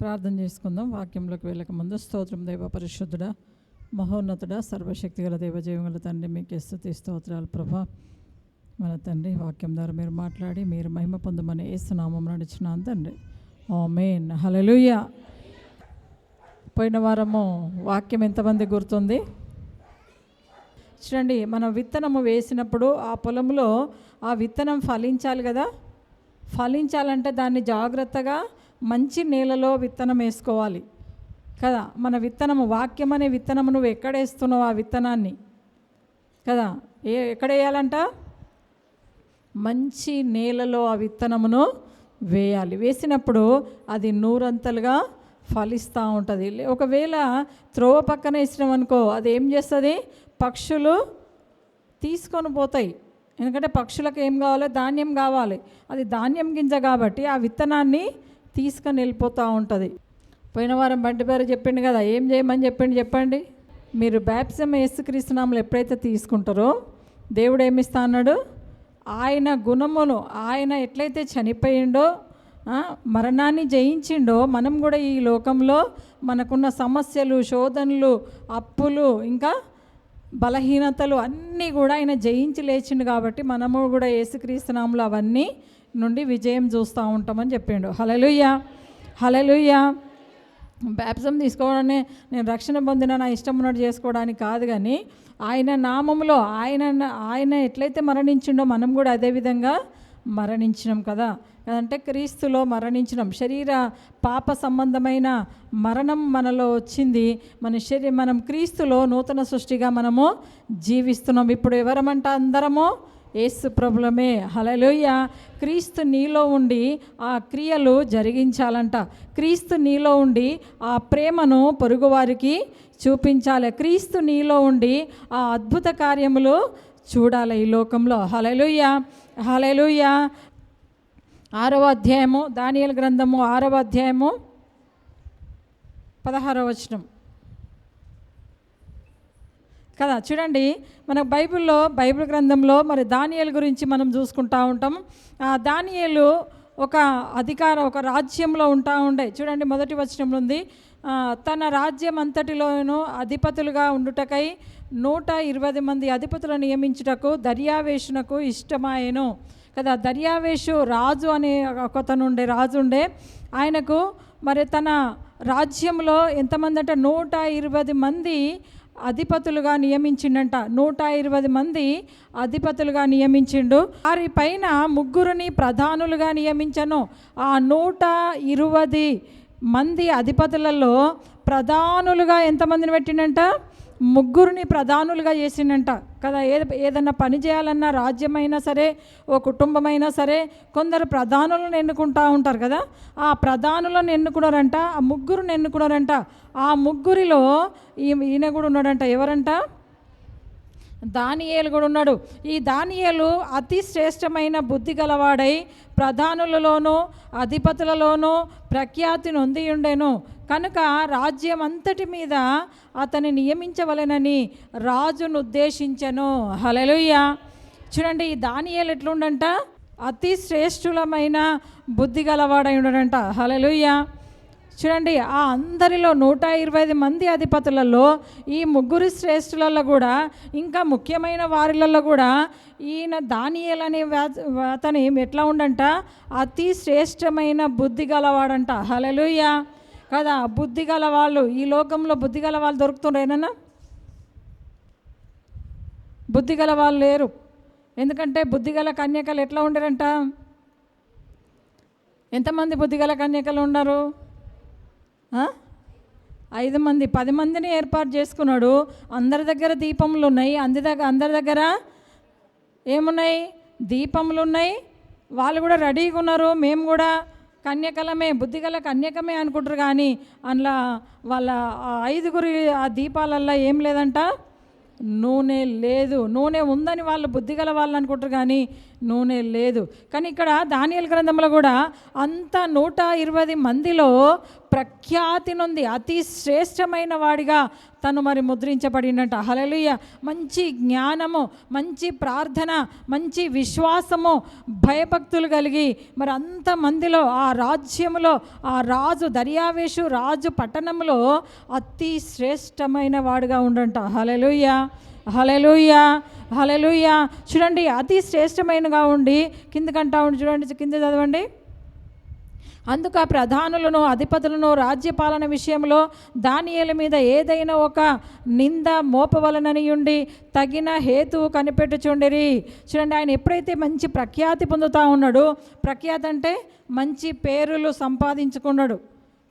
ప్రార్థన చేసుకుందాం. వాక్యంలోకి వెళ్ళక ముందు స్తోత్రం దేవ పరిశుద్ధుడా, మహోన్నతుడా, సర్వశక్తిగల దేవ, జీవగల తండ్రి, మీకే స్తుతి స్తోత్రాలు ప్రభా. మన తండ్రి, వాక్యం ద్వారా మీరు మాట్లాడి మీరు మహిమ పొందమని యేసు నామమున నడిచినాను తండ్రి. ఆమేన్. హల్లెలూయా. పోయిన వారము వాక్యం ఎంతమంది గుర్తుంది? చూడండి, మనం విత్తనము వేసినప్పుడు ఆ పొలంలో ఆ విత్తనం ఫలించాలి కదా. ఫలించాలంటే దాన్ని జాగ్రత్తగా మంచి నేలలో విత్తనం వేసుకోవాలి కదా. మన విత్తనము, వాక్యం అనే విత్తనము నువ్వు ఎక్కడ వేస్తున్నావు ఆ విత్తనాన్ని కదా, ఎక్కడ వేయాలంట? మంచి నేలలో ఆ విత్తనమును వేయాలి. వేసినప్పుడు అది నూరంతలుగా ఫలిస్తూ ఉంటుంది. ఒకవేళ త్రోవ పక్కన వేసినాం అనుకో, అది ఏం చేస్తుంది? పక్షులు తీసుకొని పోతాయి. ఎందుకంటే పక్షులకు ఏం కావాలి? ధాన్యం కావాలి. అది ధాన్యం గింజ కాబట్టి ఆ విత్తనాన్ని తీసుకొని వెళ్ళిపోతూ ఉంటుంది. పోయిన వారం బంటి పేరు చెప్పిండు కదా, ఏం చేయమని చెప్పండి. మీరు బాప్టిజం యేసుక్రీస్తు నామములో ఎప్పుడైతే తీసుకుంటారో దేవుడు ఏమిస్తా అన్నాడు? ఆయన గుణమును, ఆయన ఎట్లయితే చనిపోయిండో, మరణాన్ని జయించిండో, మనం కూడా ఈ లోకంలో మనకున్న సమస్యలు, శోధనలు, అప్పులు, ఇంకా బలహీనతలు అన్నీ కూడా ఆయన జయించి లేచిండు. కాబట్టి మనము కూడా యేసుక్రీస్తు నామములో అవన్నీ నుండి విజయం చూస్తూ ఉంటామని చెప్పిండు. హల్లెలూయా, హల్లెలూయా. బాప్టిజం తీసుకోవడాన్ని నేను రక్షణ పొందిన నా ఇష్టం ఉన్నట్టు చేసుకోవడానికి కాదు, కానీ ఆయన నామములో ఆయన ఎట్లయితే మరణించిండో మనం కూడా అదేవిధంగా మరణించినాం కదా. అంటే క్రీస్తులో మరణించినాం. శరీర పాప సంబంధమైన మరణం మనలో వచ్చింది. మనం క్రీస్తులో నూతన సృష్టిగా మనము జీవిస్తున్నాం. ఇప్పుడు ఎవరమంట? అందరము యేసు ప్రభులమే. హల్లెలూయా. క్రీస్తు నీలో ఉండి ఆ క్రియలు జరిగించాలంట. క్రీస్తు నీలో ఉండి ఆ ప్రేమను పొరుగువారికి చూపించాలి. క్రీస్తు నీలో ఉండి ఆ అద్భుత కార్యములు చూడాలి ఈ లోకంలో. హల్లెలూయా, హల్లెలూయా. 6వ అధ్యాయము, దానియేలు గ్రంథము 6వ అధ్యాయము 16వ వచనం కదా. చూడండి, మన బైబిల్ గ్రంథంలో మరి దానియేలు గురించి మనం చూసుకుంటూ ఉంటాం. దానియేలు ఒక రాజ్యంలో ఉంటా ఉండే. చూడండి, మొదటి వచనంలో ఉంది, తన రాజ్యం అంతటిలోనూ అధిపతులుగా ఉండుటకై 120 మంది అధిపతులను నియమించుటకు దర్యావేషునకు ఇష్టమాయెను కదా. దర్యావేషు రాజు అనే ఒకతను రాజు ఉండే. ఆయనకు మరి తన రాజ్యంలో ఎంతమంది అంటే 120 మంది అధిపతులుగా నియమించిండంట. 120 మంది అధిపతులుగా నియమించిండు. వారి పైన 3 ప్రధానులుగా నియమించను. ఆ 120 మంది అధిపతులలో ప్రధానులుగా ఎంతమందిని పెట్టిండంట? 3 ప్రధానులుగా చేసిండంట కదా. ఏదన్నా పని చేయాలన్నా, రాజ్యమైనా సరే, ఓ కుటుంబమైనా సరే, కొందరు ప్రధానులను ఎన్నుకుంటూ ఉంటారు కదా. ఆ ప్రధానులను ఎన్నుకున్నారంట, ఆ 3 ఎన్నుకున్నారంట. ఆ 3లో ఈయన కూడా ఉన్నాడంట. ఎవరంట? దానియేలు కూడా ఉన్నాడు. ఈ దానియేలు అతి శ్రేష్టమైన బుద్ధి గలవాడై ప్రధానులలోనూ అధిపతులలోనూ ప్రఖ్యాతి నొంది ఉండెను. కనుక రాజ్యం అంతటి మీద అతన్ని నియమించవలెనని రాజును ఉద్దేశించెను. హల్లెలూయా. చూడండి, ఈ దానియేలు ఎట్లుండంట? అతి శ్రేష్ఠులమైన బుద్ధి గలవాడై ఉండడంట. హల్లెలూయా. చూడండి, ఆ అందరిలో 120 మంది అధిపతులలో ఈ 3 శ్రేష్ఠులలో కూడా, ఇంకా ముఖ్యమైన వారిలలో కూడా ఈయన దానియేలు అనే అతను ఎట్లా ఉండంట? అతి శ్రేష్టమైన బుద్ధి గలవాడంట. హల్లెలూయా కదా. బుద్ధి గల వాళ్ళు, ఈ లోకంలో బుద్ధి గల వాళ్ళు దొరుకుతుండ్రేనా? బుద్ధి గల వాళ్ళు లేరు. ఎందుకంటే బుద్ధిగల కన్యకలు ఎట్లా ఉండరంట? ఎంతమంది బుద్ధిగల కన్యకలు ఉన్నారు? 5 మంది. 10 మందిని ఏర్పాటు చేసుకున్నాడు. అందరి దగ్గర దీపములు ఉన్నాయి. అందరి దగ్గర ఏమున్నాయి? దీపములు ఉన్నాయి. వాళ్ళు కూడా రెడీగా ఉన్నారు. మేము కూడా కన్యకలమే, బుద్ధిగల కన్యకమే అనుకుంటారు. కానీ అందులో వాళ్ళ 5 ఆ దీపాలల్లో ఏం లేదంట? నూనె లేదు. నూనె ఉందని వాళ్ళు బుద్ధిగల వాళ్ళు అనుకుంటారు, కానీ నూనె లేదు. కానీ ఇక్కడ దానియేలు గ్రంథంలో కూడా అంత 120 మందిలో ప్రఖ్యాతి నుండి అతి శ్రేష్టమైన వాడిగా తను మరి ముద్రించబడినట్ట. హల్లెలూయా. మంచి జ్ఞానము, మంచి ప్రార్థన, మంచి విశ్వాసము, భయభక్తులు కలిగి మరి అంతమందిలో ఆ రాజ్యములో ఆ రాజు దర్యావేషు రాజు పట్టణంలో అతి శ్రేష్టమైన వాడుగా ఉండంట. హల్లెలూయా, హల్లెలూయా, హల్లెలూయా. చూడండి, అతి శ్రేష్టమైనగా ఉండి కిందకంటా ఉండి, చూడండి కింద చదవండి. అందుకు ఆ ప్రధానులను అధిపతులను రాజ్యపాలన విషయంలో దానియేలు మీద ఏదైనా ఒక నింద మోపవలనని ఉండి తగిన హేతువు కనిపెట్టుచుండిరి. చూడండి, ఆయన ఎప్పుడైతే మంచి ప్రఖ్యాతి పొందుతూ ఉన్నాడు, ప్రఖ్యాతి అంటే మంచి పేరులు సంపాదించుకున్నాడు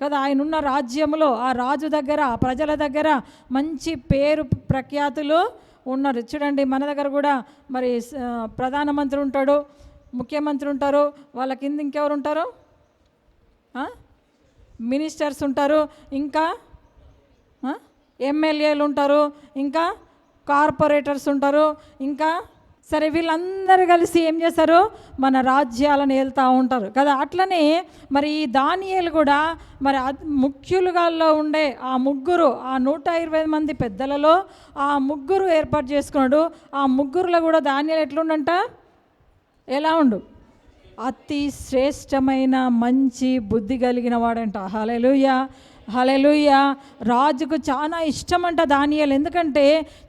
కదా. ఆయన ఉన్న రాజ్యంలో ఆ రాజు దగ్గర ఆ ప్రజల దగ్గర మంచి పేరు ప్రఖ్యాతులు ఉన్నారు. చూడండి, మన దగ్గర కూడా మరి ప్రధానమంత్రి ఉంటాడు, ముఖ్యమంత్రి ఉంటారు, వాళ్ళ కింద ఇంకెవరు ఉంటారు, మినిస్టర్స్ ఉంటారు, ఇంకా ఎమ్మెల్యేలు ఉంటారు, ఇంకా కార్పొరేటర్స్ ఉంటారు, ఇంకా సరే వీళ్ళందరూ కలిసి ఏం చేస్తారు, మన రాజ్యాలను వెళ్తూ ఉంటారు కదా. అట్లనే మరి ఈ దానియేలు కూడా మరి ముఖ్యులుగా ఉండే ఆ ముగ్గురు, ఆ 120 మంది పెద్దలలో ఆ ముగ్గురు ఏర్పాటు చేసుకున్నాడు. ఆ ముగ్గురులో కూడా దానియేలు ఎట్లుండంట, ఎలా ఉండు, అతి శ్రేష్టమైన మంచి బుద్ధి కలిగిన వాడంట. హల్లెలూయా, హల్లెలూయా. రాజుకు చాలా ఇష్టం అంట దానియేలు. ఎందుకంటే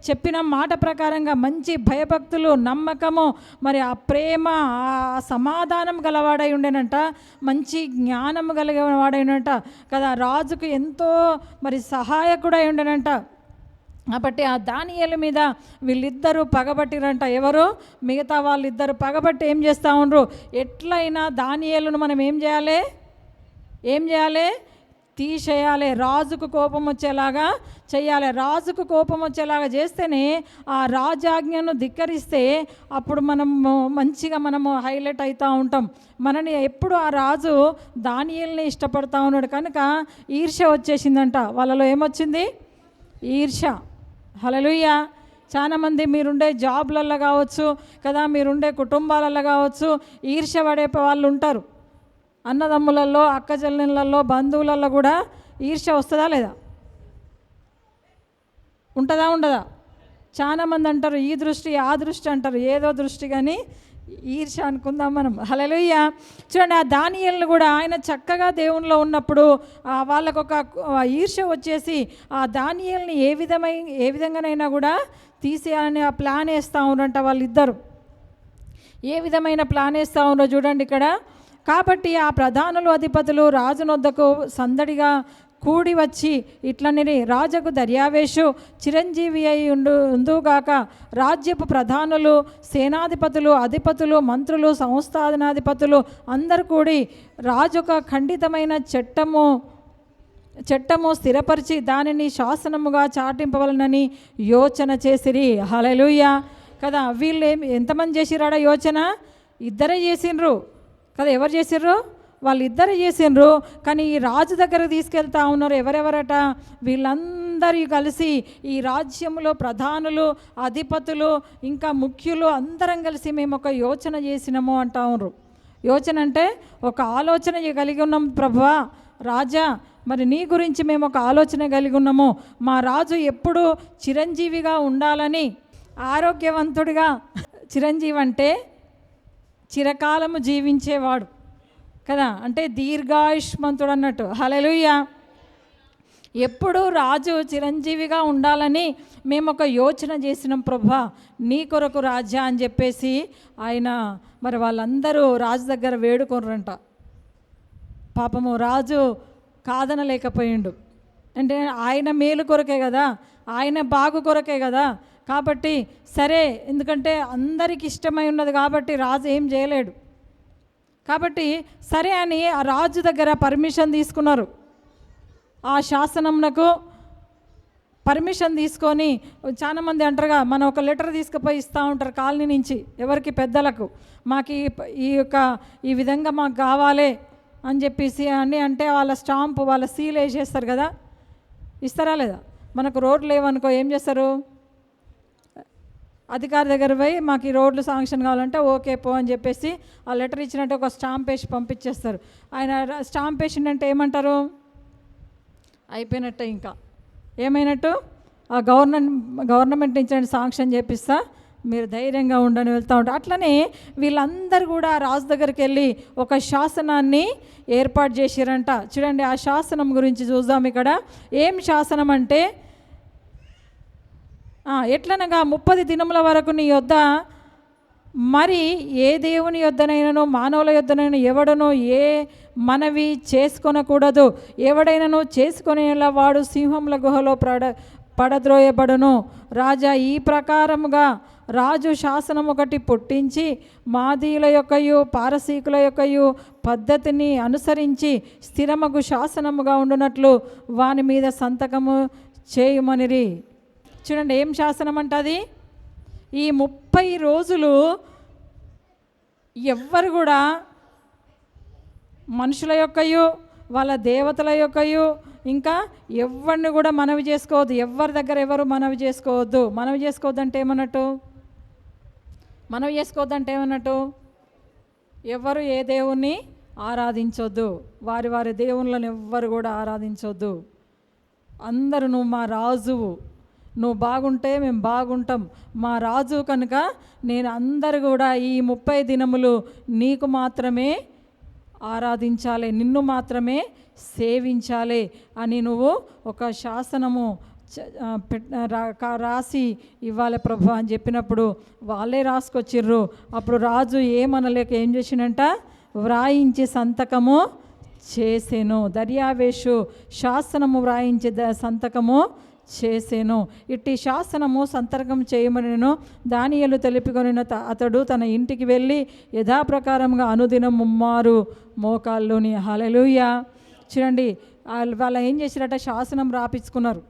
చెప్పిన మాట ప్రకారంగా మంచి భయభక్తులు, నమ్మకము, మరి ఆ ప్రేమ, ఆ సమాధానం గలవాడై ఉండేనంట, మంచి జ్ఞానము కలిగిన వాడైనంట కదా. రాజుకు ఎంతో మరి సహాయకుడై ఉండేనంట. కాబట్టి ఆ దానియేలు మీద వీళ్ళిద్దరూ పగబట్టిరంట. ఎవరు, మిగతా వాళ్ళిద్దరు పగబట్టి ఏం చేస్తూ ఉండరు, ఎట్లయినా దానియేలును మనం ఏం చేయాలి, తీసేయాలి, రాజుకు కోపం వచ్చేలాగా చేయాలి. రాజుకు కోపం వచ్చేలాగా చేస్తేనే ఆ రాజాజ్ఞను ధిక్కరిస్తే అప్పుడు మనము హైలైట్ అవుతూ ఉంటాం. మనని ఎప్పుడు ఆ రాజు దానియేలుని ఇష్టపడతా ఉన్నాడు కనుక ఈర్ష్య వచ్చేసిందంట. వాళ్ళలో ఏమొచ్చింది, ఈర్ష్య. హల్లెలూయా. చాలామంది మీరుండే జాబ్లలో కావచ్చు కదా, మీరుండే కుటుంబాలలో కావచ్చు ఈర్ష్య పడే వాళ్ళు ఉంటారు. అన్నదమ్ములలో, అక్క చెల్లెళ్ళల్లో, బంధువులలో కూడా ఈర్ష్య వస్తుందా లేదా, ఉంటుందా ఉండదా? చాలామంది అంటారు ఈ దృష్టి ఆ దృష్టి అంటారు, ఏదో దృష్టి కానీ ఈర్ష్య అనుకుందాం మనం. హల్లెలూయా. చూడండి, ఆ దానియేలును కూడా ఆయన చక్కగా దేవునిలో ఉన్నప్పుడు వాళ్ళకు ఒక ఈర్ష్య వచ్చేసి ఆ దానియేలుని ఏ విధంగానైనా కూడా తీసేయాలని ఆ ప్లాన్ వేస్తూ ఉన్నారంట వాళ్ళిద్దరు. ఏ విధమైన ప్లాన్ వేస్తూ ఉన్నారో చూడండి ఇక్కడ. కాబట్టి ఆ ప్రధానులు అధిపతులు రాజునొద్దకు సందడిగా కూడి వచ్చి ఇట్లనే, రాజుకు దర్యావేషు చిరంజీవి అయి ఉందుగాక, రాజ్యపు ప్రధానులు, సేనాధిపతులు, అధిపతులు, మంత్రులు, సంస్థానాధిపతులు అందరు కూడి రాజుక ఖండితమైన చట్టము స్థిరపరిచి దానిని శాసనముగా చాటింపవలనని యోచన చేసిరి. హల్లెలూయా కదా. వీళ్ళు ఎంతమంది చేసిరాడా యోచన, ఇద్దరే చేసిండ్రు కదా. ఎవరు చేసిర్రు, వాళ్ళిద్దరు చేసిండ్రు. కానీ ఈ రాజు దగ్గరకు తీసుకెళ్తా ఉన్నారు ఎవరెవరట, వీళ్ళందరూ కలిసి ఈ రాజ్యంలో ప్రధానులు, అధిపతులు, ఇంకా ముఖ్యులు అందరం కలిసి మేము ఒక యోచన చేసినాము అంటా ఉన్నారు. యోచన అంటే ఒక ఆలోచన కలిగి ఉన్నాం ప్రభువా రాజా, మరి నీ గురించి మేము ఒక ఆలోచన కలిగి ఉన్నాము. మా రాజు ఎప్పుడు చిరంజీవిగా ఉండాలని, ఆరోగ్యవంతుడిగా, చిరంజీవి అంటే చిరకాలము జీవించేవాడు కదా, అంటే దీర్ఘాయుష్మంతుడు అన్నట్టు. హల్లెలూయా. ఎప్పుడు రాజు చిరంజీవిగా ఉండాలని మేము ఒక యోచన చేసినాం ప్రభువా నీ కొరకు రాజా అని చెప్పేసి ఆయన మరి వాళ్ళందరూ రాజు దగ్గర వేడుకోరంట. పాపము రాజు కాదనలేకపోయిండు. అంటే ఆయన మేలు కొరకే కదా, ఆయన బాగు కొరకే కదా. కాబట్టి సరే, ఎందుకంటే అందరికి ఇష్టమై ఉన్నది కాబట్టి రాజు ఏం చేయలేడు. కాబట్టి సరే అని ఆ రాజు దగ్గర పర్మిషన్ తీసుకున్నారు. ఆ శాసనంకు పర్మిషన్ తీసుకొని, చాలామంది అంటారుగా, మనం ఒక లెటర్ తీసుకుపోయి ఇస్తూ ఉంటారు కాలనీ నుంచి ఎవరికి, పెద్దలకు, మాకు ఈ విధంగా మాకు కావాలి అని చెప్పేసి అంటే వాళ్ళ స్టాంపు, వాళ్ళ సీల్ వేసేస్తారు కదా, ఇస్తారా లేదా? మనకు రోడ్లు లేవనుకో ఏం చేస్తారు, అధికారి దగ్గర పోయి మాకు ఈ రోడ్లు శాంక్షన్ కావాలంటే ఓకే పో అని చెప్పేసి ఆ లెటర్ ఇచ్చినట్టు ఒక స్టాంప్ వేసి పంపించేస్తారు. ఆయన స్టాంప్ వేసిందంటే ఏమంటారు? అయిపోయినట్టే, ఇంకా ఏమైనట్టు? ఆ గవర్నమెంట్ నుంచి శాంక్షన్ చేపిస్తా, మీరు ధైర్యంగా ఉండని వెళ్తూ ఉంటారు. అట్లనే వీళ్ళందరూ కూడా రాజు దగ్గరికి వెళ్ళి ఒక శాసనాన్ని ఏర్పాటు చేసిరంట. చూడండి, ఆ శాసనం గురించి చూద్దాం. ఇక్కడ ఏం శాసనం అంటే, ఎట్లనగా 30 దినముల వరకు నీ యొద్ద మరి ఏ దేవుని యొద్దనైనను మానవుల యొద్దనైనా ఎవడనో ఏ మనవి చేసుకొనకూడదు. ఎవడైనాను చేసుకొనేలా వాడు సింహముల గుహలో పడద్రోయబడును. రాజా ఈ ప్రకారముగా రాజు శాసనం ఒకటి పుట్టించి మాదీయుల యొక్కయు పారసీకుల యొక్కయు పద్ధతిని అనుసరించి స్థిరమగు శాసనముగా ఉండునట్లు వాని మీద సంతకము చేయుమనిరి. చూడండి, ఏం శాసనం అంటది? ఈ 30 రోజులు ఎవ్వరు కూడా మనుషుల యొక్కయు వాళ్ళ దేవతల యొక్కయు ఇంకా ఎవరిని కూడా మనవి చేసుకోవద్దు. ఎవరి దగ్గర ఎవరు మనవి చేసుకోవద్దు. మనవి చేసుకోవద్దంటే ఏమన్నట్టు? మనవి చేసుకోవద్దంటే ఏమన్నట్టు? ఎవరు ఏ దేవుణ్ణి ఆరాధించొద్దు. వారి వారి దేవుళ్ళని ఎవ్వరు కూడా ఆరాధించొద్దు. అందరూ నువ్వు మా రాజువు, నువ్వు బాగుంటే మేము బాగుంటాం, మా రాజు కనుక నేను అందరు కూడా ఈ 30 దినములు నీకు మాత్రమే ఆరాధించాలి, నిన్ను మాత్రమే సేవించాలి అని నువ్వు ఒక శాసనము రాసి ఇవ్వాలి ప్రభు అని చెప్పినప్పుడు వాళ్ళే రాసుకొచ్చిర్రు. అప్పుడు రాజు ఏమనలేక ఏం చేసినంట? వ్రాయించి సంతకము చేసేను. దర్యావేషు శాసనము వ్రాయించి సంతకము చేసేను. ఇట్టి శాసనము సంతకం చేయమనెను. దానియేలు తెలుపుకొనిన అతడు తన ఇంటికి వెళ్ళి యథాప్రకారంగా అనుదినం ముమ్మారు మోకాల్లోని. హల్లెలూయా. చూడండి, వాళ్ళ ఏం చేశారట? శాసనం రాపించుకున్నారు.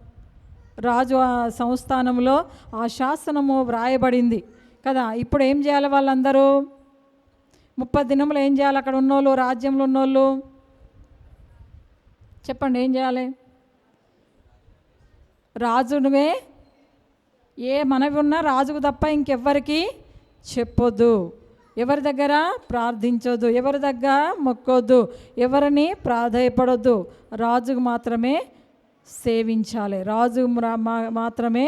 రాజు ఆ సంస్థానంలో ఆ శాసనము వ్రాయబడింది కదా. ఇప్పుడు ఏం చేయాలి? వాళ్ళందరూ 30 దినములు ఏం చేయాలి? అక్కడ ఉన్నోళ్ళు, రాజ్యంలో ఉన్నోళ్ళు చెప్పండి, ఏం చేయాలి? రాజునువే ఏ మనవి ఉన్నా రాజుకు తప్ప ఇంకెవ్వరికి చెప్పొద్దు. ఎవరి దగ్గర ప్రార్థించొద్దు, ఎవరి దగ్గర మొక్కొద్దు, ఎవరిని ప్రాధేయపడొద్దు. రాజుకు మాత్రమే సేవించాలి, రాజు మాత్రమే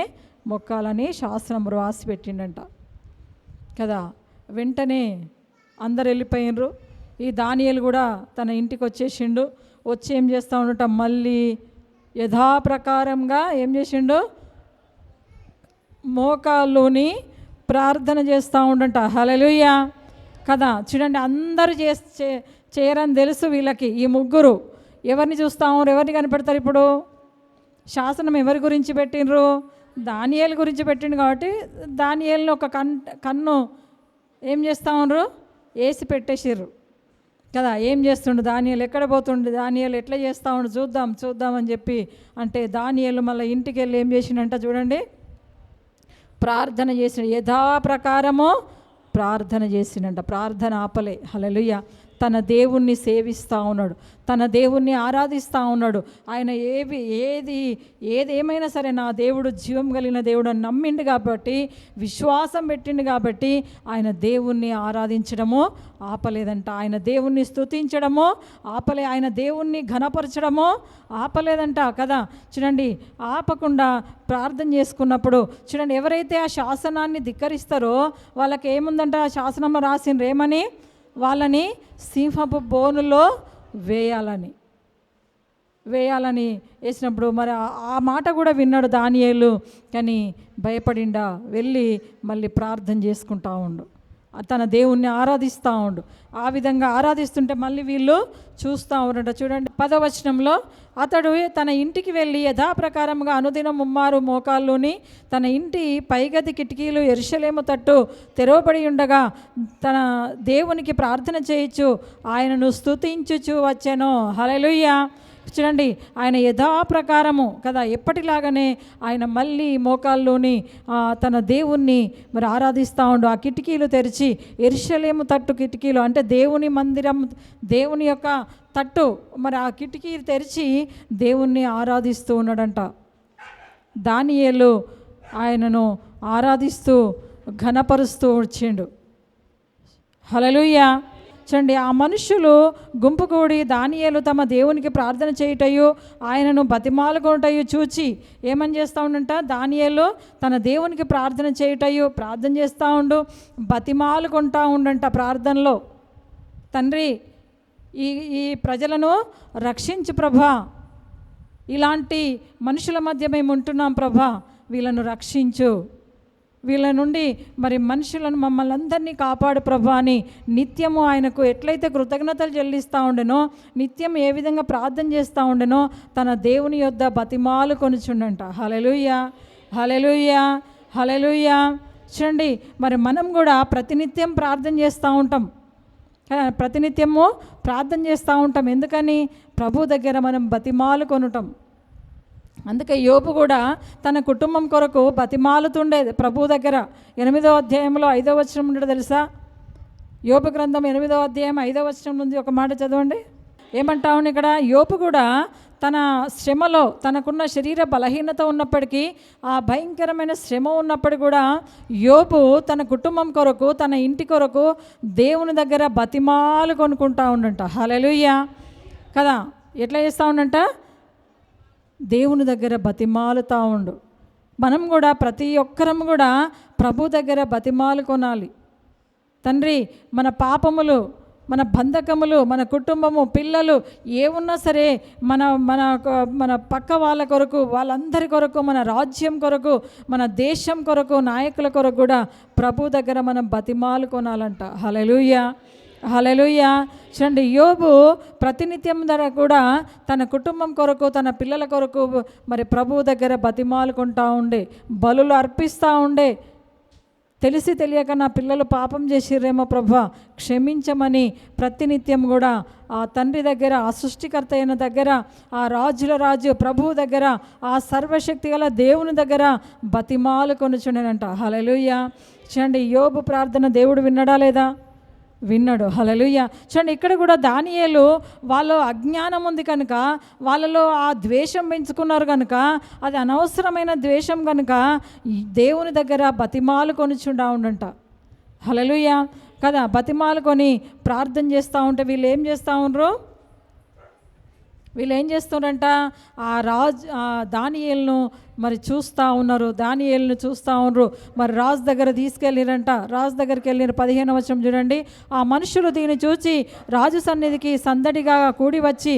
మొక్కాలని శాస్త్రం రాసి పెట్టిండంట కదా. వెంటనే అందరు వెళ్ళిపోయినరు. ఈ దానియేలు కూడా తన ఇంటికి వచ్చేసిండు. వచ్చి ఏం చేస్తూ ఉండట? మళ్ళీ యథాప్రకారంగా ఏం చేసిండు? మోకాల్లోని ప్రార్థన చేస్తూ ఉండంట. హల్లెలూయా కదా. చూడండి, అందరూ చేయరని తెలుసు వీళ్ళకి. ఈ ముగ్గురు ఎవరిని చూస్తూ ఉన్నారు? ఎవరిని కనిపెడతారు? ఇప్పుడు శాసనం ఎవరి గురించి పెట్టినరు? దానియేలు గురించి పెట్టిండు కాబట్టి దానియేలుని ఒక కన్ను ఏం చేస్తూ ఉన్నారు? వేసి పెట్టేసిర్రు కదా. ఏం చేస్తుండు దానియేలు? ఎక్కడ పోతుండు దానియేలు? ఎట్లా చేస్తూ ఉండు? చూద్దామని చెప్పి అంటే దానియేలు మళ్ళీ ఇంటికి వెళ్ళి ఏం చేసిండంట? చూడండి, ప్రార్థన చేసిన యథాప్రకారము ప్రార్థన చేసిండంట. ప్రార్థన ఆపలే. హల్లెలూయా. తన దేవుణ్ణి సేవిస్తూ ఉన్నాడు, తన దేవుణ్ణి ఆరాధిస్తూ ఉన్నాడు. ఆయన ఏదేమైనా సరే నా దేవుడు జీవం కలిగిన దేవుడు అని నమ్మిండు కాబట్టి, విశ్వాసం పెట్టిండు కాబట్టి ఆయన దేవుణ్ణి ఆరాధించడము ఆపలేదంట. ఆయన దేవుణ్ణి స్తుతించడము ఆపలే, ఆయన దేవుణ్ణి ఘనపరచడము ఆపలేదంట కదా. చూడండి, ఆపకుండా ప్రార్థన చేసుకున్నప్పుడు చూడండి, ఎవరైతే ఆ శాసనాన్ని ధిక్కరిస్తారో వాళ్ళకి ఏముందంట? ఆ శాసనంలో రాసిండ్రు ఏమని? వాళ్ళని సింహపు బోనులో వేయాలని వేసినప్పుడు మరి ఆ మాట కూడా విన్నాడు దానియేలు. కానీ భయపడిండా, వెళ్ళి మళ్ళీ ప్రార్థన చేసుకుంటా ఉండు, తన దేవుణ్ణి ఆరాధిస్తూ ఉండు. ఆ విధంగా ఆరాధిస్తుంటే మళ్ళీ వీళ్ళు చూస్తూ ఉన్నారట. చూడండి 10వ వచనంలో, అతడు తన ఇంటికి వెళ్ళి యథాప్రకారంగా అనుదినం ముమ్మారు మోకాల్లోని తన ఇంటి పైగది కిటికీలు యెరూషలేము తట్టు తెరవబడి ఉండగా తన దేవునికి ప్రార్థన చేయించు ఆయనను స్తుతించుచు వచ్చెను. హల్లెలూయా. చూడండి, ఆయన యథాప్రకారము కదా ఎప్పటిలాగానే ఆయన మళ్ళీ మోకాల్లోని తన దేవుణ్ణి మరి ఆరాధిస్తూ ఉండు. ఆ కిటికీలు తెరిచి యెరూషలేము తట్టు కిటికీలు అంటే దేవుని మందిరం, దేవుని యొక్క తట్టు, మరి ఆ కిటికీలు తెరిచి దేవుణ్ణి ఆరాధిస్తూ ఉన్నాడంట. దానియేలు ఆయనను ఆరాధిస్తూ ఘనపరుస్తూ వచ్చిండు. హల్లెలూయా. చూడండి, ఆ మనుషులు గుంపు కూడి దానియేలు తమ దేవునికి ప్రార్థన చేయుటయు ఆయనను బతిమాలుకొనుటయు చూచి ఏమని చేస్తూ ఉండంట, దానియేలు తన దేవునికి ప్రార్థన చేయుటయు, ప్రార్థన చేస్తూ ఉండు, బతిమాలుకుంటా ఉండంట ప్రార్థనలో. తండ్రి, ఈ ఈ ప్రజలను రక్షించు ప్రభా, ఇలాంటి మనుషుల మధ్య మేము ఉంటున్నాం ప్రభా, వీళ్ళను రక్షించు, వీళ్ళ నుండి మరి మనుషులను మమ్మల్ని అందరినీ కాపాడు ప్రభా అని నిత్యము ఆయనకు ఎట్లయితే కృతజ్ఞతలు చెల్లిస్తూ ఉండెనో, నిత్యం ఏ విధంగా ప్రార్థన చేస్తూ ఉండెనో తన దేవుని యొద్ద బతిమాలు కొనుచుండంట. హల్లెలూయా, హల్లెలూయా, హల్లెలూయా. చూడండి, మరి మనం కూడా ప్రతినిత్యం ప్రార్థన చేస్తూ ఉంటాం, ప్రతినిత్యము ప్రార్థన చేస్తూ ఉంటాం. ఎందుకని? ప్రభు దగ్గర మనం బతిమాలు కొనుటం. అందుకే యోబు కూడా తన కుటుంబం కొరకు బతిమాలుతుండేది ప్రభు దగ్గర. 8వ అధ్యాయంలో 5వ వచనం ఉండేది తెలుసా? యోబు గ్రంథం 8వ అధ్యాయం 5వ వచనం నుండి ఒక మాట చదవండి. ఏమంటావు ఇక్కడ? యోబు కూడా తన శ్రమలో, తనకున్న శరీర బలహీనత ఉన్నప్పటికీ, ఆ భయంకరమైన శ్రమ ఉన్నప్పటికీ కూడా యోబు తన కుటుంబం కొరకు, తన ఇంటి కొరకు దేవుని దగ్గర బతిమాలు కొనుక్కుంటా ఉండంట. హల్లెలూయా కదా. ఎట్లా చేస్తూ ఉండంట? దేవుని దగ్గర బతిమాలుతూ ఉండు. మనం కూడా ప్రతి ఒక్కరం కూడా ప్రభు దగ్గర బతిమాలు కొనాలి. తండ్రి, మన పాపములు, మన బంధకములు, మన కుటుంబము, పిల్లలు ఏమున్నా సరే మన మన మన పక్క వాళ్ళ కొరకు, వాళ్ళందరి కొరకు, మన రాజ్యం కొరకు, మన దేశం కొరకు, నాయకుల కొరకు కూడా ప్రభు దగ్గర మనం బతిమాలు కొనాలంట. హల్లెలూయా, హల్లెలూయా. చూడండి, యోబు ప్రతినిత్యం ధర కూడా తన కుటుంబం కొరకు, తన పిల్లల కొరకు మరి ప్రభువు దగ్గర బతిమాలుకుంటూ ఉండే, బలులు అర్పిస్తూ ఉండే. తెలిసి తెలియక నా పిల్లలు పాపం చేసిర్రేమో ప్రభా, క్షమించమని ప్రతినిత్యం కూడా ఆ తండ్రి దగ్గర, ఆ సృష్టికర్త అయిన దగ్గర, ఆ రాజుల రాజు ప్రభువు దగ్గర, ఆ సర్వశక్తి గల దేవుని దగ్గర బతిమాలు కొనుచుండేనంట. హల్లెలూయా. చూడండి, యోబు ప్రార్థన దేవుడు విన్నాడా లేదా? విన్నాడు. హల్లెలూయా. చూడండి, ఇక్కడ కూడా దానియేలు వాళ్ళు అజ్ఞానం ఉంది కనుక, వాళ్ళలో ఆ ద్వేషం పెంచుకున్నారు కనుక, అది అనవసరమైన ద్వేషం కనుక దేవుని దగ్గర బతిమాలు కొనుచుండా ఉండంట. హల్లెలూయా కదా. బతిమాలు కొని ప్రార్థన చేస్తూ ఉంటే వీళ్ళు ఏం చేస్తూ ఉండరు? వీళ్ళు ఏం చేస్తున్నారంట? దానియేలును మరి చూస్తూ ఉన్నారు, దానియేలును చూస్తూ ఉన్నారు. మరి రాజు దగ్గర తీసుకెళ్ళిరంట. రాజు దగ్గరికి వెళ్ళిన 15వ వచనం చూడండి. ఆ మనుషులు దీన్ని చూచి రాజు సన్నిధికి సందడిగా కూడి వచ్చి,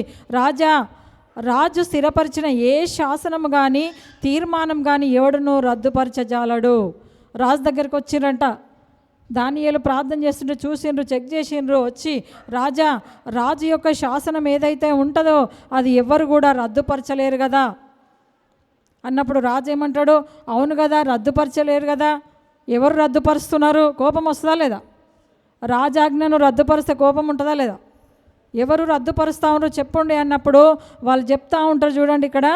రాజు స్థిరపరిచిన ఏ శాసనము కానీ తీర్మానం కానీ ఎవడునూ రద్దుపరచజాలడు. రాజు దగ్గరికి వచ్చిరంట. దానియేలు ప్రార్థన చేస్తుంటే చూసిండ్రు, చెక్ చేసిండ్రు. వచ్చి రాజు యొక్క శాసనం ఏదైతే ఉంటుందో అది ఎవరు కూడా రద్దుపరచలేరు కదా అన్నప్పుడు రాజు ఏమంటాడు? అవును కదా, రద్దుపరచలేరు కదా. ఎవరు రద్దుపరుస్తున్నారు? కోపం వస్తుందా లేదా? రాజాజ్ఞను రద్దుపరిస్తే కోపం ఉంటుందా లేదా? ఎవరు రద్దుపరుస్తూ ఉన్నారు చెప్పండి అన్నప్పుడు వాళ్ళు చెప్తా ఉంటారు. చూడండి ఇక్కడ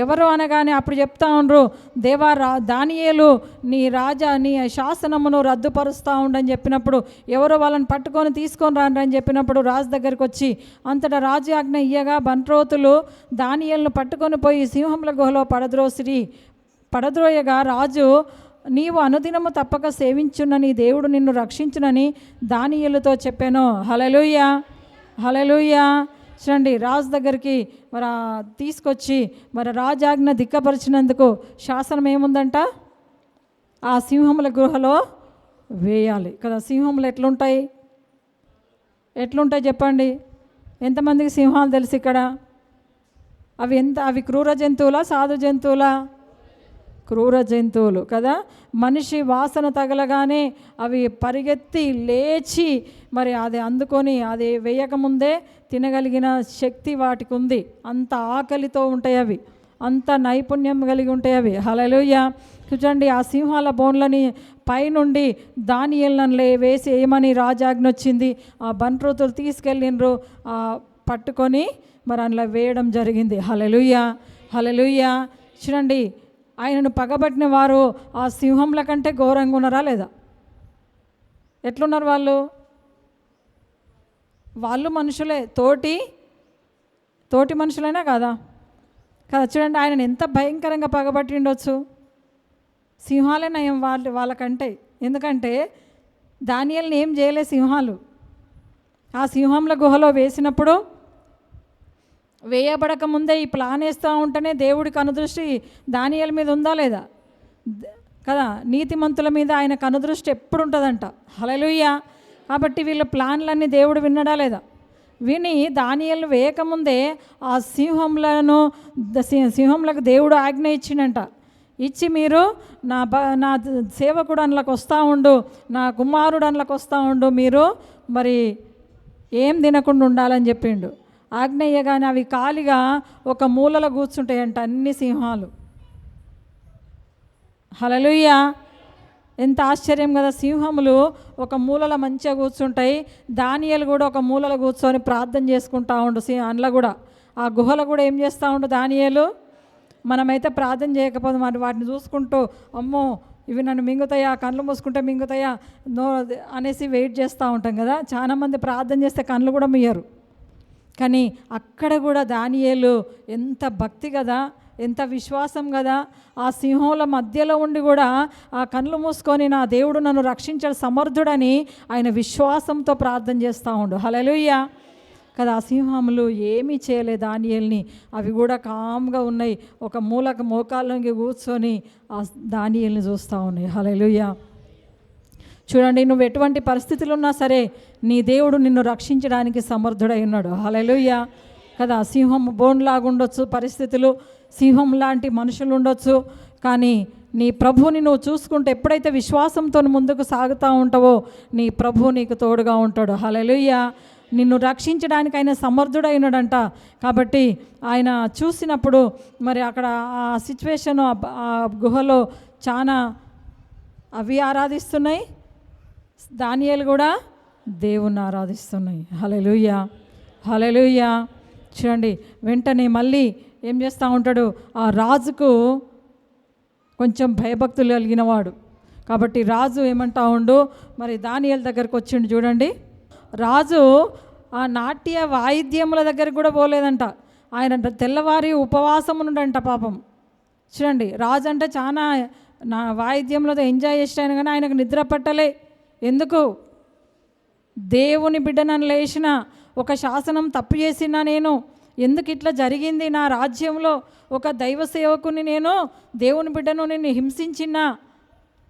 ఎవరు అనగానే అప్పుడు చెప్తా ఉండ్రు, దేవా దానియేలు నీ శాసనమును రద్దుపరుస్తూ ఉండని చెప్పినప్పుడు, ఎవరో వాళ్ళని పట్టుకొని తీసుకొని రాండి అని చెప్పినప్పుడు రాజు దగ్గరికి వచ్చి, అంతటా రాజు ఆజ్ఞ ఇయ్యగా బంట్రోతులు దానియేలును పట్టుకొని పోయి సింహముల గుహలో పడద్రోయగా రాజు, నీవు అనుదినము తప్పక సేవించునని దేవుడు నిన్ను రక్షించునని దానియేలుతో చెప్పాను. హల్లెలూయా, హల్లెలూయా. చూడండి, రాజు దగ్గరికి మరి తీసుకొచ్చి మరి రాజాజ్ఞ ధిక్కపరిచినందుకు శాసనం ఏముందంట? ఆ సింహముల గుహలో వేయాలి కదా. సింహములు ఎట్లుంటాయి చెప్పండి? ఎంతమందికి సింహాలు తెలుసు ఇక్కడ? అవి క్రూర జంతువులా, సాధు జంతువులా? క్రూర జంతువులు కదా. మనిషి వాసన తగలగానే అవి పరిగెత్తి లేచి మరి అది అందుకొని అది వేయకముందే తినగలిగిన శక్తి వాటికి ఉంది. అంత ఆకలితో ఉంటాయి అవి, అంత నైపుణ్యం కలిగి ఉంటాయి అవి. హల్లెలూయా. చూడండి, ఆ సింహాల బోన్లని పైనుండి దానియేలును వేసి ఏమని రాజాజ్ఞ వచ్చింది. ఆ బంట్రోతులు తీసుకెళ్ళిండ్రు, పట్టుకొని మరి అందులో వేయడం జరిగింది. హల్లెలూయా, హల్లెలూయా. చూడండి, ఆయనను పగబట్టిన వారు ఆ సింహంల కంటే ఘోరంగా ఉన్నారా లేదా? ఎట్లున్నారు వాళ్ళు మనుషులే, తోటి మనుషులైనా కదా. చూడండి, ఆయనను ఎంత భయంకరంగా పగబట్టి ఉండొచ్చు. సింహాలే నయం వాళ్ళకంటే. ఎందుకంటే దానియేలుని ఏం చేయలే సింహాలు. ఆ సింహంల గుహలో వేసినప్పుడు వేయబడక ముందే ఈ ప్లాన్ వేస్తూ ఉంటేనే దేవుడి కనుదృష్టి దానియేలు మీద ఉందా లేదా కదా. నీతిమంతుల మీద ఆయన కనుదృష్టి ఎప్పుడు ఉంటుందంట. హల్లెలూయా. కాబట్టి వీళ్ళ ప్లాన్లన్నీ దేవుడు విన్నడా లేదా? విని దానియేలు వేయకముందే ఆ సింహంలకు దేవుడు ఆజ్ఞ ఇచ్చిండంట. ఇచ్చి మీరు నా సేవకుడు అందులోకి వస్తూ ఉండు, నా కుమారుడు అందులోకి వస్తూ ఉండు, మీరు మరి ఏం తినకుండా ఉండాలని చెప్పిండు. ఆజ్ఞ ఇయ్యగానే అవి ఖాళీగా ఒక మూలలో కూర్చుంటాయంట అన్ని సింహాలు. హల్లెలూయా. ఎంత ఆశ్చర్యం కదా. సింహములు ఒక మూలలో మంచిగా కూర్చుంటాయి. దానియేలు కూడా ఒక మూలలో కూర్చొని ప్రార్థన చేసుకుంటా ఉండు. అందులో కూడా ఆ గుహలో కూడా ఏం చేస్తూ ఉండు దానియేలు. మనమైతే ప్రార్థన చేయకపోతే మరి వాటిని చూసుకుంటూ అమ్మో ఇవి నన్ను మింగుతాయా, కళ్ళు మూసుకుంటే మింగుతాయా అనేసి వెయిట్ చేస్తూ ఉంటాం కదా. చాలామంది ప్రార్థన చేస్తే కళ్ళు కూడా మియ్యరు. కానీ అక్కడ కూడా దానియేలు ఎంత భక్తి కదా, ఎంత విశ్వాసం కదా. ఆ సింహంల మధ్యలో ఉండి కూడా ఆ కళ్ళు మూసుకొని నా దేవుడు నన్ను రక్షించాడు సమర్థుడని ఆయన విశ్వాసంతో ప్రార్థన చేస్తూ ఉండు. హల్లెలూయా కదా. ఆ సింహములు ఏమీ చేయలే దానియేలుని. అవి కూడా కామ్గా ఉన్నాయి. ఒక మూలకు మోకాళ్ళకి కూర్చొని ఆ దానియేలుని చూస్తూ ఉన్నాయి. హల్లెలూయా. చూడండి, నువ్వు ఎటువంటి పరిస్థితులు ఉన్నా సరే నీ దేవుడు నిన్ను రక్షించడానికి సమర్థుడై ఉన్నాడు. హల్లెలూయా కదా. సింహం బోన్లాగా ఉండొచ్చు పరిస్థితులు, సింహం లాంటి మనుషులు ఉండొచ్చు, కానీ నీ ప్రభువుని నువ్వు చూసుకుంటే ఎప్పుడైతే విశ్వాసంతో ముందుకు సాగుతూ ఉంటావో నీ ప్రభువు నీకు తోడుగా ఉంటాడు. హల్లెలూయా. నిన్ను రక్షించడానికి ఆయన సమర్థుడైనాడంట. కాబట్టి ఆయన చూసినప్పుడు మరి అక్కడ ఆ సిచ్యువేషన్ ఆ గుహలో చాలా అవి ఆరాధిస్తున్నాయి, దానియేలు కూడా దేవుణ్ణి ఆరాధిస్తున్నాయి. హల్లెలూయా. హల్లెలూయా. చూడండి, వెంటనే మళ్ళీ ఏం చేస్తూ ఉంటాడు, ఆ రాజుకు కొంచెం భయభక్తులు కలిగిన వాడు కాబట్టి రాజు ఏమంటా ఉండు, మరి దానియేలు దగ్గరకు వచ్చిండు. చూడండి, రాజు ఆ నాట్య వాయిద్యముల దగ్గరికి కూడా పోలేదంట. ఆయన తెల్లవారి ఉపవాసం ఉండంట పాపం. చూడండి, రాజు అంటే చాలా నా వాయిద్యంలో ఎంజాయ్ చేసాను, కానీ ఆయనకు నిద్ర పట్టలే. ఎందుకు? దేవుని బిడ్డ నన్ను లేచిన ఒక శాసనం తప్పు చేసినా నేను, ఎందుకు ఇట్లా జరిగింది నా రాజ్యంలో, ఒక దైవ సేవకుని నేను దేవుని బిడ్డను నేను హింసించినా,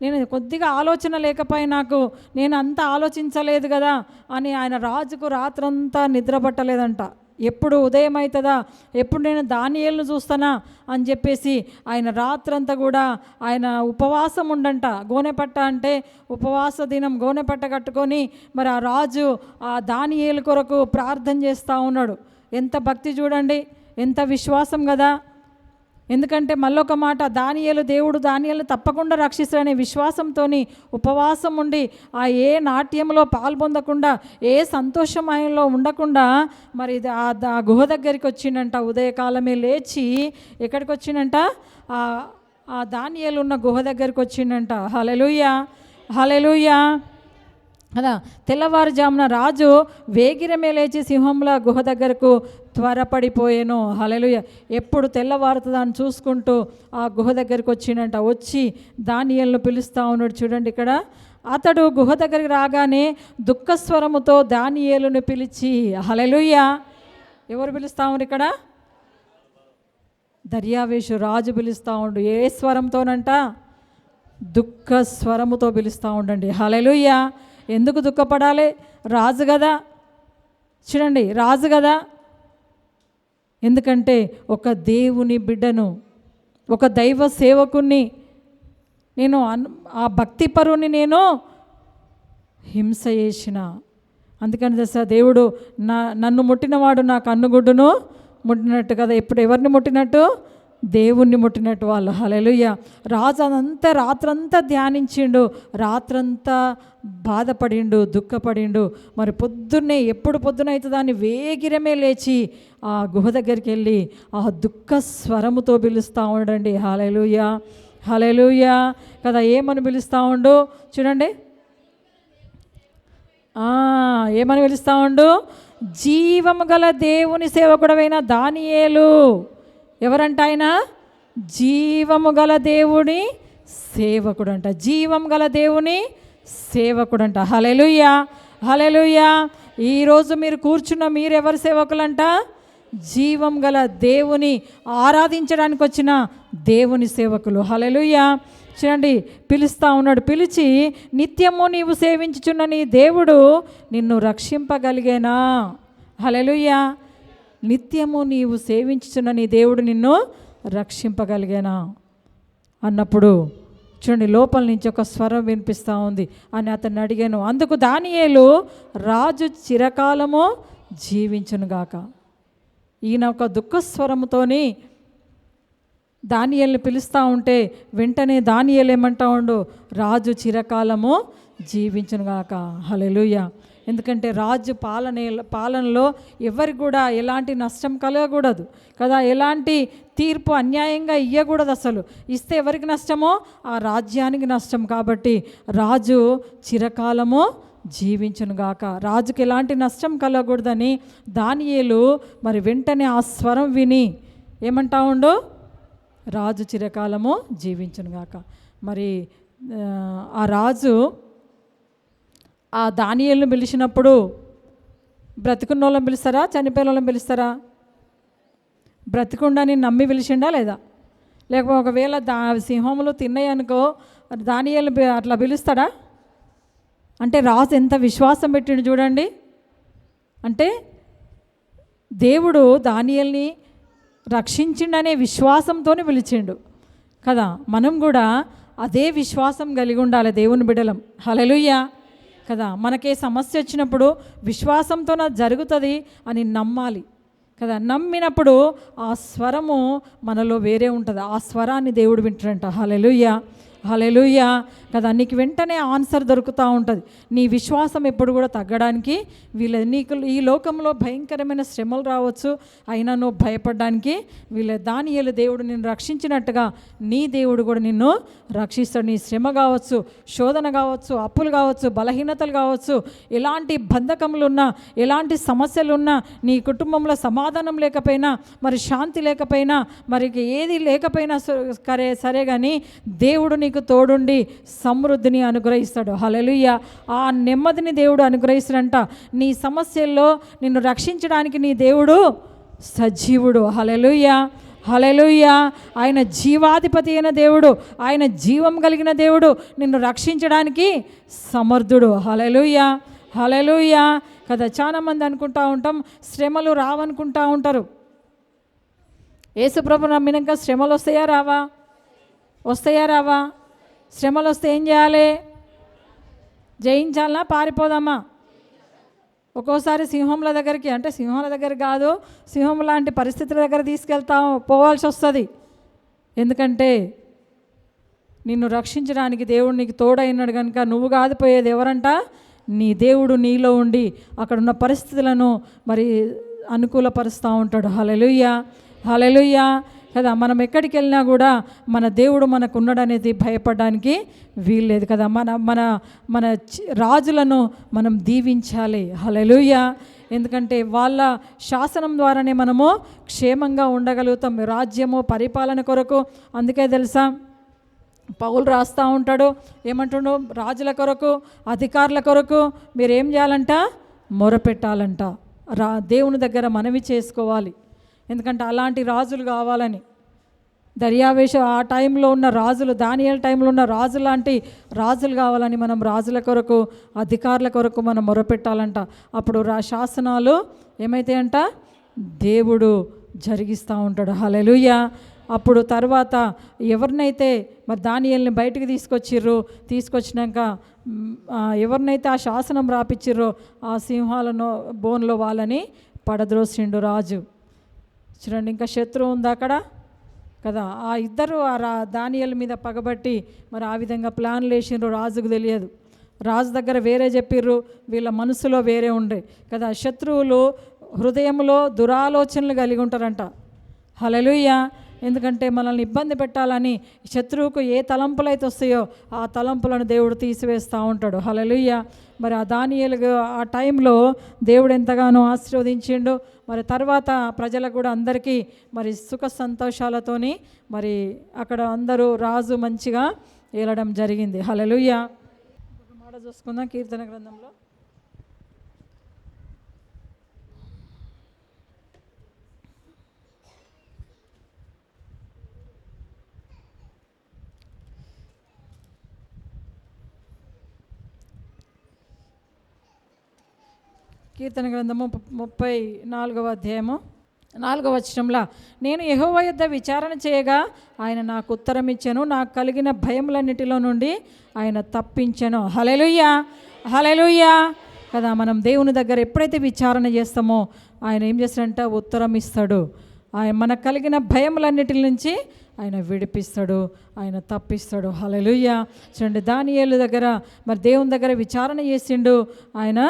నేను కొద్దిగా ఆలోచన లేకపోయి నాకు నేను అంతా ఆలోచించలేదు కదా అని ఆయన రాజుకు రాత్రంతా నిద్ర పట్టలేదంట. ఎప్పుడు ఉదయం అవుతుందా, ఎప్పుడు నేను దానియేలును చూస్తానా అని చెప్పేసి ఆయన రాత్రంతా కూడా ఆయన ఉపవాసం ఉండంట. గోనెపట్ట అంటే ఉపవాస దినం, గోనెపట్ట కట్టుకొని మరి ఆ రాజు ఆ దానియేలు కొరకు ప్రార్థన చేస్తూ ఉన్నాడు. ఎంత భక్తి చూడండి, ఎంత విశ్వాసం కదా. ఎందుకంటే మళ్ళొక మాట, దానియేలు దేవుడు దానియేలు తప్పకుండా రక్షిస్తాడనే విశ్వాసంతో ఉపవాసం ఉండి ఆ ఏ నాట్యంలో పాల్పొందకుండా, ఏ సంతోషం ఆయనలో ఉండకుండా మరి ఆ గుహ దగ్గరికి వచ్చిండంట. ఉదయకాలమే లేచి ఎక్కడికి వచ్చిండంట, ఆ దానియేలు ఉన్న గుహ దగ్గరికి వచ్చిండంట. హల్లెలూయా. హల్లెలూయా కదా. తెల్లవారుజామున రాజు వేగిరమే లేచి సింహంల గుహ దగ్గరకు త్వరపడిపోయాను. హల్లెలూయా. ఎప్పుడు తెల్లవారుతుందని చూసుకుంటూ ఆ గుహ దగ్గరికి వచ్చిండంట. వచ్చి దానియేలును పిలుస్తూ ఉన్నాడు. చూడండి, ఇక్కడ అతడు గుహ దగ్గరికి రాగానే దుఃఖస్వరముతో దానియేలును పిలిచి, హల్లెలూయా. ఎవరు పిలుస్తూ ఉన్నారు ఇక్కడ? దర్యావేషు రాజు పిలుస్తూ ఉండు. ఏ స్వరంతోనంట? దుఃఖ స్వరముతో పిలుస్తూ ఉండండి. హల్లెలూయా. ఎందుకు దుఃఖపడాలి? రాజు కదా. చూడండి, రాజు కదా. ఎందుకంటే ఒక దేవుని బిడ్డను, ఒక దైవ సేవకుని నేను ఆ భక్తిపరుని నేను హింస చేసిన. అందుకని తెలుసా, దేవుడు నన్ను ముట్టినవాడు నా కన్నుగుడ్డును ముట్టినట్టు కదా. ఇప్పుడు ఎవరిని ముట్టినట్టు? దేవుణ్ణి ముట్టినట్టు వాళ్ళు. హల్లెలూయా. రాజు అదంతా రాత్రంతా ధ్యానించిండు, రాత్రంతా బాధపడిండు, దుఃఖపడిండు. మరి పొద్దున్నే ఎప్పుడు పొద్దున అవుతుందాన్ని వేగిరమే లేచి ఆ గుహ దగ్గరికి వెళ్ళి ఆ దుఃఖ స్వరముతో పిలుస్తూ ఉండండి. హల్లెలూయా. హల్లెలూయా కదా. ఏమని పిలుస్తూ ఉండు? చూడండి, ఏమని పిలుస్తూ ఉండు? జీవము గల దేవుని సేవకుడవైన దానియేలు. ఎవరంట ఆయన? జీవము గల దేవుని సేవకుడంట, జీవం గల దేవుని సేవకుడంట. హల్లెలూయా, హల్లెలూయా. ఈరోజు మీరు కూర్చున్న మీరు ఎవరి సేవకులంట? జీవం గల దేవుని ఆరాధించడానికి వచ్చిన దేవుని సేవకులు. హల్లెలూయా. చూడండి, పిలుస్తూ ఉన్నాడు. పిలిచి, నిత్యము నీవు సేవించుచున్న నీ దేవుడు నిన్ను రక్షింపగలిగేనా? హల్లెలూయా. నిత్యము నీవు సేవించుచున్న నీ దేవుడు నిన్ను రక్షింపగలిగేనా అన్నప్పుడు చూడండి, లోపల నుంచి ఒక స్వరం వినిపిస్తూ ఉంది అని అతన్ని అడిగాను. అందుకు దానియేలు, రాజు చిరకాలము జీవించునుగాక. ఈయన ఒక దుఃఖ స్వరముతోని దానియేలుని పిలుస్తూ ఉంటే వెంటనే దానియేలు ఏమంటా ఉండు? రాజు చిరకాలము జీవించునుగాక. హల్లెలూయా. ఎందుకంటే రాజు పాలనలో ఎవరికి కూడా ఎలాంటి నష్టం కలగకూడదు కదా, ఎలాంటి తీర్పు అన్యాయంగా ఇవ్వకూడదు. అసలు ఇస్తే ఎవరికి నష్టమో ఆ రాజ్యానికి నష్టం. కాబట్టి రాజు చిరకాలము జీవించునుగాక, రాజుకి ఎలాంటి నష్టం కలగకూడదని దానియేలు మరి వెంటనే ఆ స్వరం విని ఏమంటా ఉండు? రాజు చిరకాలము జీవించునుగాక. మరి ఆ రాజు ఆ దానియేలును పిలిచినప్పుడు బ్రతికున్న వాళ్ళని పిలుస్తారా, చనిపోయిన వాళ్ళని పిలుస్తారా? బ్రతికుండని నమ్మి పిలిచిండా లేదా? లేకపోతే ఒకవేళ సింహములు తిన్నాయి అనుకో దానియేలు అట్లా పిలుస్తాడా? అంటే రాజు ఎంత విశ్వాసం పెట్టిండు చూడండి. అంటే దేవుడు దానియేలుని రక్షించిండనే విశ్వాసంతో పిలిచిండు కదా. మనం కూడా అదే విశ్వాసం కలిగి ఉండాలి దేవుని బిడ్డలం. హల్లెలూయా కదా. మనకే సమస్య వచ్చినప్పుడు విశ్వాసంతో నాకు జరుగుతుంది అని నమ్మాలి కదా. నమ్మినప్పుడు ఆ స్వరము మనలో వేరే ఉంటుంది. ఆ స్వరాన్ని దేవుడు వింటాడంట. హల్లెలూయా, హల్లెలూయా కదా. నీకు వెంటనే ఆన్సర్ దొరుకుతూ ఉంటుంది. నీ విశ్వాసం ఎప్పుడు కూడా తగ్గడానికి నీకు ఈ లోకంలో భయంకరమైన శ్రమలు రావచ్చు, అయినా నువ్వు భయపడడానికి దానియేలు దేవుడు నిన్ను రక్షించినట్టుగా నీ దేవుడు కూడా నిన్ను రక్షిస్తాడు. నీ శ్రమ కావచ్చు, శోధన కావచ్చు, అప్పులు కావచ్చు, బలహీనతలు కావచ్చు, ఎలాంటి బంధకములు ఉన్నా, ఎలాంటి సమస్యలు ఉన్నా, నీ కుటుంబంలో సమాధానం లేకపోయినా, మరి శాంతి లేకపోయినా, మరి ఏది లేకపోయినా సరే కానీ దేవుడు నీకు తోడుండి సమృద్ధిని అనుగ్రహిస్తాడు. హల్లెలూయా. ఆ నెమ్మదిని దేవుడు అనుగ్రహిస్తాడంట. నీ సమస్యల్లో నిన్ను రక్షించడానికి నీ దేవుడు సజీవుడు. హల్లెలూయా, హల్లెలూయా. ఆయన జీవాధిపతి అయిన దేవుడు, ఆయన జీవం కలిగిన దేవుడు, నిన్ను రక్షించడానికి సమర్థుడు. హల్లెలూయా, హల్లెలూయా కదా. చాలామంది అనుకుంటా ఉంటాం శ్రమలు రావనుకుంటా ఉంటారు. యేసుప్రభు నమ్మినాక శ్రమలు వస్తాయా రావా? వస్తాయా రావా? శ్రమలు వస్తే ఏం చేయాలి? జయించాలనా పారిపోదామా? ఒక్కోసారి సింహంల దగ్గరికి, అంటే సింహాల దగ్గర కాదు, సింహం లాంటి పరిస్థితుల దగ్గర పోవాల్సి వస్తుంది. ఎందుకంటే నిన్ను రక్షించడానికి దేవుడు నీకు తోడైనాడు కనుక నువ్వు కాదు పోయేది. ఎవరంట? నీ దేవుడు నీలో ఉండి అక్కడున్న పరిస్థితులను మరి అనుకూలపరుస్తూ ఉంటాడు. హల్లెలూయా, హల్లెలూయా కదా. మనం ఎక్కడికి వెళ్ళినా కూడా మన దేవుడు మనకు ఉన్నాడనేది భయపడడానికి వీల్లేదు కదా. మన రాజులను మనం దీవించాలి. హల్లెలూయా. ఎందుకంటే వాళ్ళ శాసనం ద్వారానే మనము క్షేమంగా ఉండగలుగుతాం. రాజ్యము పరిపాలన కొరకు. అందుకే తెలుసా పౌలు రాస్తూ ఉంటాడు, ఏమంటుండు? రాజుల కొరకు, అధికారుల కొరకు మీరేం చేయాలంట? మొరపెట్టాలంట. దేవుని దగ్గర మనవి చేసుకోవాలి. ఎందుకంటే అలాంటి రాజులు కావాలని. దర్యావేషు ఆ టైంలో ఉన్న రాజులు, దానియేలు టైంలో ఉన్న రాజు లాంటి రాజులు కావాలని మనం రాజుల కొరకు, అధికారుల కొరకు మనం మొరపెట్టాలంట. అప్పుడు శాసనాలు ఏమైతాయంట? దేవుడు జరిగిస్తూ ఉంటాడు. హల్లెలూయా. అప్పుడు తర్వాత ఎవరినైతే మరి దానియేలుని బయటికి తీసుకొచ్చినాక ఎవరినైతే ఆ శాసనం రాపిచ్చిర్రో ఆ సింహాలను బోన్లో వాళ్ళని పడద్రోసిండు రాజు. చూడండి, ఇంకా శత్రువు ఉంది అక్కడ కదా. ఆ ఇద్దరు దానియేలు మీద పగబట్టి మరి ఆ విధంగా ప్లాన్లు వేసిండ్రు. రాజుకు తెలియదు. రాజు దగ్గర వేరే చెప్పిర్రు, వీళ్ళ మనసులో వేరే ఉండే కదా. శత్రువులు హృదయంలో దురాలోచనలు కలిగి ఉంటారంట. హల్లెలూయా ఎందుకంటే మనల్ని ఇబ్బంది పెట్టాలని శత్రువుకు ఏ తలంపులు అయితే వస్తాయో ఆ తలంపులను దేవుడు తీసివేస్తూ ఉంటాడు. హల్లెలూయా. మరి ఆ దానియేలు ఆ టైంలో దేవుడు ఎంతగానో ఆశీర్వదించిండు. మరి తర్వాత ప్రజలకు కూడా అందరికీ మరి సుఖ సంతోషాలతోని మరి అక్కడ అందరూ రాజు మంచిగా ఏలడం జరిగింది. హల్లెలూయా. ఒక మాట చూసుకుందాం కీర్తన గ్రంథంలో. కీర్తన గ్రంథము 34వ అధ్యాయము 4వ వచనంలో, నేను యెహోవా యొద్ద విచారణ చేయగా ఆయన నాకు ఉత్తరం ఇచ్చెను, నాకు కలిగిన భయములన్నిటిలో నుండి ఆయన తప్పించెను. హల్లెలూయా, హల్లెలూయా కదా. మనం దేవుని దగ్గర ఎప్పుడైతే విచారణ చేస్తామో ఆయన ఏం చేస్తాడంట, ఉత్తరం ఇస్తాడు. ఆయన మనకు కలిగిన భయములన్నిటి నుంచి ఆయన విడిపిస్తాడు, ఆయన తప్పిస్తాడు. హల్లెలూయా. చూడండి, దానియేలు దగ్గర మరి దేవుని దగ్గర విచారణ చేసిండు, ఆయన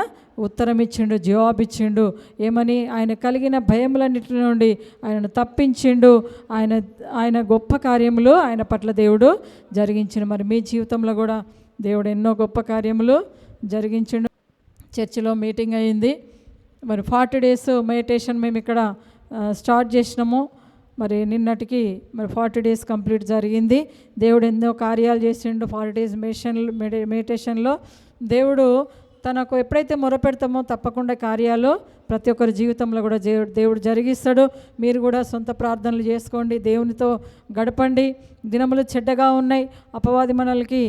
ఉత్తరం ఇచ్చిండు, జవాబు ఇచ్చిండు. ఏమని? ఆయన కలిగిన భయములన్నిటి నుండి ఆయనను తప్పించిండు. ఆయన గొప్ప కార్యములు ఆయన పట్ల దేవుడు జరిగించిండు. మరి మీ జీవితంలో కూడా దేవుడు ఎన్నో గొప్ప కార్యములు జరిగించిండు. చర్చిలో మీటింగ్ అయింది. మరి 40 days మెడిటేషన్ మేము ఇక్కడ స్టార్ట్ చేసినాము. మరి నిన్నటికి మరి 40 days కంప్లీట్ జరిగింది. దేవుడు ఎన్నో కార్యాలు చేసిండు 40 days మెడిటేషన్లో. దేవుడు తనకు ఎప్పుడైతే మొరపెడతామో తప్పకుండా కార్యాలు ప్రతి ఒక్కరి జీవితంలో కూడా దేవుడు జరిగిస్తాడు. మీరు కూడా సొంత ప్రార్థనలు చేసుకోండి, దేవునితో గడపండి. దినములు చెడ్డగా ఉన్నాయి, అపవాది మనల్కి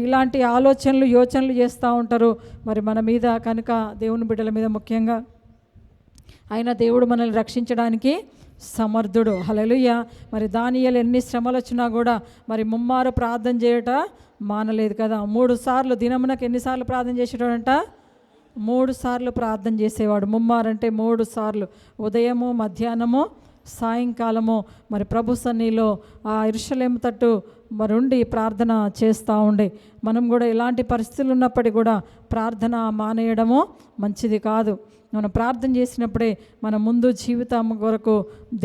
ఇలాంటి ఆలోచనలు యోచనలు చేస్తూ ఉంటారు. మరి మన మీద కనుక దేవుని బిడ్డల మీద ముఖ్యంగా అయినా దేవుడు మనల్ని రక్షించడానికి సమర్థుడు. హల్లెలూయా. మరి దానియేలు ఎన్ని శ్రమలు వచ్చినా కూడా మరి ముమ్మారు ప్రార్థన చేయట మానలేదు కదా. 3 సార్లు దినమునకు ఎన్నిసార్లు ప్రార్థన చేసేటోడంట? 3 సార్లు ప్రార్థన చేసేవాడు. ముమ్మారంటే 3 సార్లు, ఉదయము, మధ్యాహ్నము, సాయంకాలము మరి ప్రభు సన్నిధిలో ఆ యెరూషలేము తట్టు మరి ఉండి ప్రార్థన చేస్తూ ఉండే. మనం కూడా ఇలాంటి పరిస్థితులు ఉన్నప్పటికీ కూడా ప్రార్థన మానేయడము మంచిది కాదు. మనం ప్రార్థన చేసినప్పుడే మన ముందు జీవితం కొరకు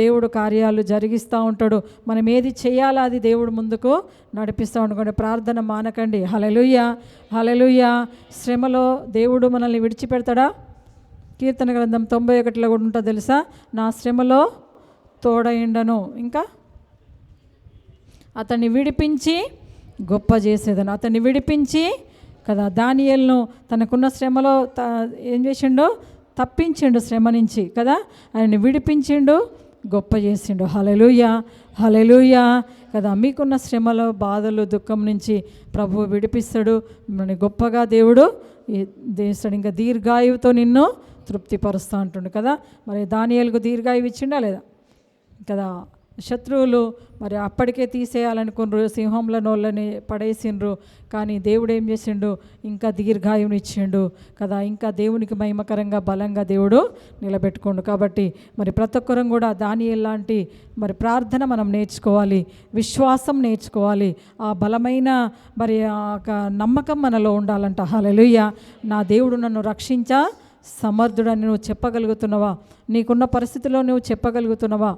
దేవుడు కార్యాలు జరిగిస్తూ ఉంటాడు. మనం ఏది చేయాలో అది దేవుడు ముందుకు నడిపిస్తూ ఉంటాడు. ప్రార్థన మానకండి. హల్లెలూయా, హల్లెలూయా. శ్రమలో దేవుడు మనల్ని విడిచిపెడతాడా? కీర్తన గ్రంథం 91లో కూడా ఉంటుంది తెలుసా, నా శ్రమలో తోడయిండను, ఇంకా అతన్ని విడిపించి గొప్ప చేసేదను. అతన్ని విడిపించి కదా దానియేలును తనకున్న శ్రమలో ఏం చేసిండు? తప్పించిండు శ్రమ నుంచి కదా, ఆయన్ని విడిపించిండు, గొప్ప చేసిండు. హల్లెలూయా, హల్లెలూయా కదా. మీకున్న శ్రమలో, బాధలు, దుఃఖం నుంచి ప్రభువు విడిపిస్తాడు, మిమ్మల్ని గొప్పగా దేవుడు చేస్తాడు. ఇంకా దీర్ఘాయువుతో నిన్ను తృప్తిపరుస్తూ అంటుండు కదా. మరి దానియేలుకు దీర్ఘాయువు ఇచ్చిండా లేదా కదా. శత్రువులు మరి అప్పటికే తీసేయాలనుకున్నారు, సింహంల నోళ్ళని పడేసిండ్రు. కానీ దేవుడు ఏం చేసిండు? ఇంకా దీర్ఘాయువుని ఇచ్చిండు కదా. ఇంకా దేవునికి మహిమకరంగా బలంగా దేవుడు నిలబెట్టుకోండు. కాబట్టి మరి ప్రతి ఒక్కరం కూడా దానియేలు లాంటి మరి ప్రార్థన మనం నేర్చుకోవాలి, విశ్వాసం నేర్చుకోవాలి. ఆ బలమైన మరి నమ్మకం మనలో ఉండాలంట. హల్లెలూయా. నా దేవుడు నన్ను రక్షించా సమర్థుడని నువ్వు చెప్పగలుగుతున్నావా? నీకున్న పరిస్థితిలో నువ్వు చెప్పగలుగుతున్నావా?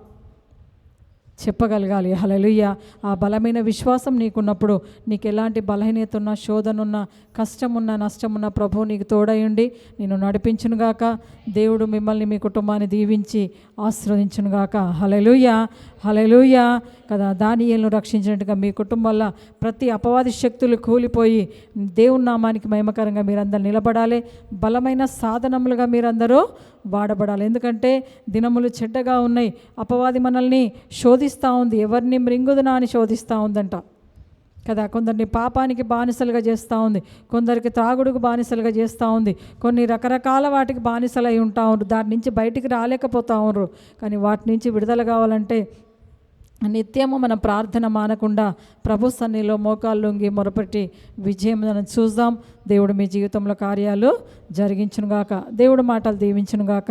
చెప్పగలగాలి. హల్లెలూయా. ఆ బలమైన విశ్వాసం నీకున్నప్పుడు నీకు ఎలాంటి బలహీనత ఉన్నా, శోధన ఉన్నా, కష్టం ఉన్నా, నష్టం ఉన్నా ప్రభువు నీకు తోడయుండి నిన్ను నడిపించునుగాక. దేవుడు మిమ్మల్ని, మీ కుటుంబాన్ని దీవించి ఆశీర్వదించునుగాక. హల్లెలూయా, హల్లెలూయా కదా. దానియేలును రక్షించినట్టుగా మీ కుటుంబంలో ప్రతి అపవాది శక్తులు కూలిపోయి దేవుని నామానికి మహిమకరంగా మీరందరూ నిలబడాలి. బలమైన సాధనములుగా మీరందరూ వాడబడాలి. ఎందుకంటే దినములు చెడ్డగా ఉన్నాయి. అపవాది మనల్ని శోధిస్తూ ఉంది. ఎవరిని మృంగుదునా అని శోధిస్తూ ఉందంట కదా. కొందరిని పాపానికి బానిసలుగా చేస్తూ ఉంది, కొందరికి త్రాగుడుకు బానిసలుగా చేస్తూ ఉంది, కొన్ని రకరకాల వాటికి బానిసలు అయి ఉంటా ఉన్నారు. దాని నుంచి బయటికి రాలేకపోతూ ఉన్నారు. కానీ వాటి నుంచి విడుదల కావాలంటే నిత్యము మనం ప్రార్థన మానకుండా ప్రభు సన్నిధిలో మోకాళ్ళొంగి మొరపెట్టి విజయం మనం చూద్దాం. దేవుడు మీ జీవితంలో కార్యాలు జరిగించునుగాక. దేవుడు మాటలు దీవించునుగాక.